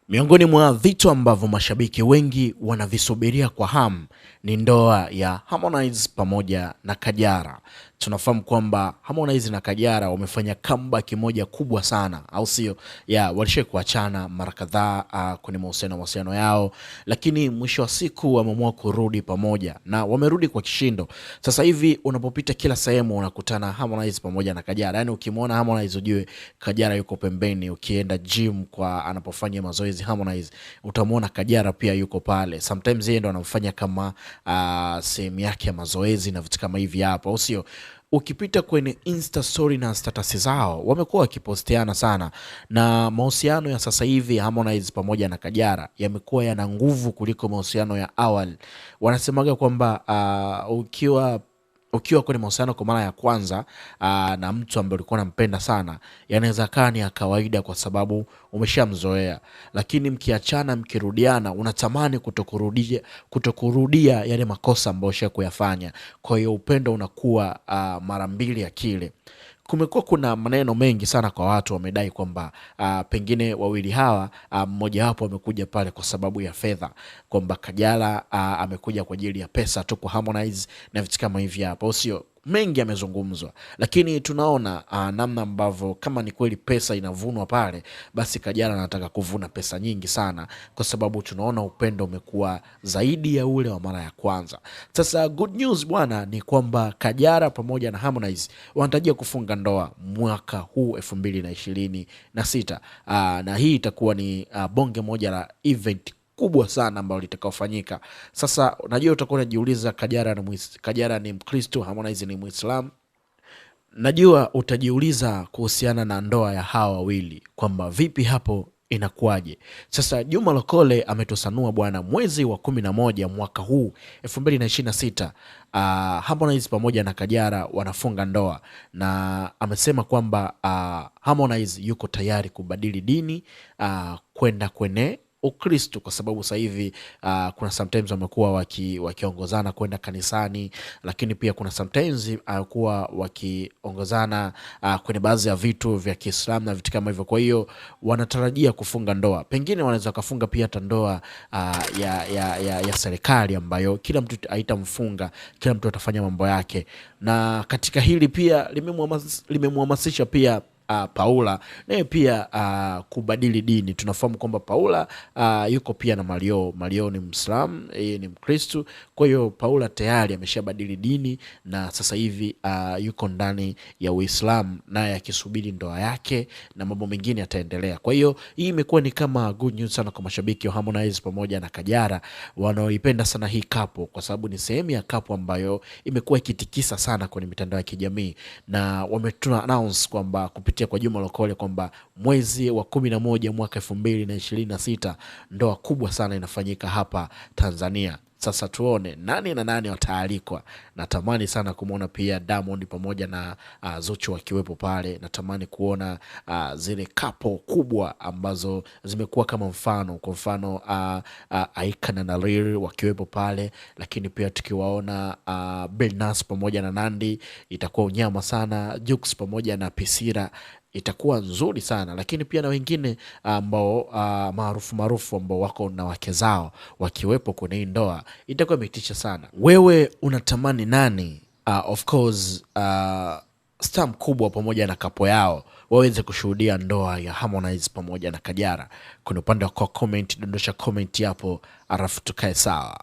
Miongoni mwa vitu ambavyo mashabiki wengi wanavisubiria kwa hamu ni ndoa ya Harmonize pamoja na Kajala. Tunafahamu kwamba Harmonize na Kajala wamefanya comeback moja kubwa sana, au sio? Walishe kuachana mara kadhaa kwenye mahusiano yao, lakini mwisho wa siku wameamua kurudi pamoja na wamerudi kwa kishindo. Sasa hivi unapopita kila sehemu unakutana Harmonize pamoja na Kajala. Yaani ukimwona Harmonize ujue Kajala yuko pembeni. Ukienda gym kwa anapofanya mazoezi Harmonize, utamwona Kajala pia yuko pale. Sometimes yeye ndo anamfanya kama sehemu yake ya mazoezi na vitu kama hivi hapo, au sio? Ukipita kwenye Insta story na status zao wamekuwa wakipostiana sana, na mahusiano ya sasa hivi Harmonize pamoja na Kajala yamekuwa yana nguvu kuliko mahusiano ya awali. Wanasemaga kwamba ukiwa kwenye mahusiano kwa mara ya kwanza na mtu ambaye ulikuwa unampenda sana, yanaweza kaa ni ya kawaida kwa sababu umeshamzoea, lakini mkiachana mkirudiana unatamani kutokurudia yale makosa ambayo ushakuyafanya. Kwa hiyo upendo unakuwa mara mbili ya kile. Kumekuwa kuna maneno mengi sana kwa watu wamedai kwamba pengine wawili hawa mmoja wapo amekuja pale kwa sababu ya fedha, kwamba Kajala amekuja kwa ajili ya pesa tu kwa Harmonize na vitu kama hivi hapo, sio? Mengi yamezungumzwa, lakini tunaona namna ambavyo kama ni kweli pesa inavunwa pale, basi Kajala anataka kuvuna pesa nyingi sana, kwa sababu tunaona upendo umekuwa zaidi ya ule wa mara ya kwanza. Sasa good news bwana ni kwamba Kajala pamoja na Harmonize wanatarajia kufunga ndoa mwaka huu 2026, na hii itakuwa ni bonge moja la event kubwa sana ambao litakaofanyika. Sasa unajua utakuwa unajiuliza Kajala ni Mkristo, Harmonize ni Muislam. Najua utajiuliza kuhusiana na ndoa ya hawa wawili kwamba vipi hapo inakuwaje. Sasa Juma Lokole ametusanua bwana, mwezi wa 11 mwaka huu 2026 Harmonize pamoja na Kajala wanafunga ndoa, na amesema kwamba Harmonize yuko tayari kubadili dini kwenda kwenye Ukristo, kwa sababu sasa hivi kuna sometimes wamekuwa wakiongozana kwenda kanisani, lakini pia kuna sometimes kuwa wakiongozana kwenye baadhi ya vitu vya Kiislamu na vitu kama hivyo. Kwa hiyo wanatarajia kufunga ndoa, pengine wanaweza kufunga pia hata ndoa ya serikali ambayo kila mtu haitamfunga, kila mtu atafanya mambo yake. Na katika hili pia limemhamasisha pia Paula naye pia kubadili dini. Tunafahamu kwamba Paula yuko pia na Mario ni Muislam, yeye ni Mkristo. Kwa hiyo Paula tayari ameshabadili dini na sasa hivi yuko ndani ya Uislamu, naye akisubiri ndoa yake na mambo mengine yataendelea. Kwa hiyo hii imekuwa ni kama good news sana kwa mashabiki wa Harmonize pamoja na Kajala, wanaoipenda sana hii couple, kwa sababu ni sehemu ya couple ambayo imekuwa ikitikisa sana kwenye mitandao ya kijamii, na wametuna announce kwamba kwa Juma Lokole kwamba mwezi wa 11 mwaka 2026 ndoa kubwa sana inafanyika hapa Tanzania. Sasa tuone nani na nani wataalikwa. Natamani sana kumuona pia Diamond pamoja na Zuchu wakiwepo pale. Natamani kuona zile couple kubwa ambazo zimekuwa kama mfano, kwa mfano Aika na Nalir wakiwepo pale, lakini pia tukiwaona Billnass pamoja na Nandy itakuwa unyama sana. Jux pamoja na Pisira itakuwa nzuri sana, lakini pia na wengine ambao maarufu ambao wako na wake zao wakiwepo kwenye ndoa, itakuwa imetisha sana. Wewe unatamani nani of course star mkubwa pamoja na kapo yao waweze kushuhudia ndoa ya Harmonize pamoja na Kajala? Kuna upande wa comment, dondosha comment hapo alafu tukae sawa.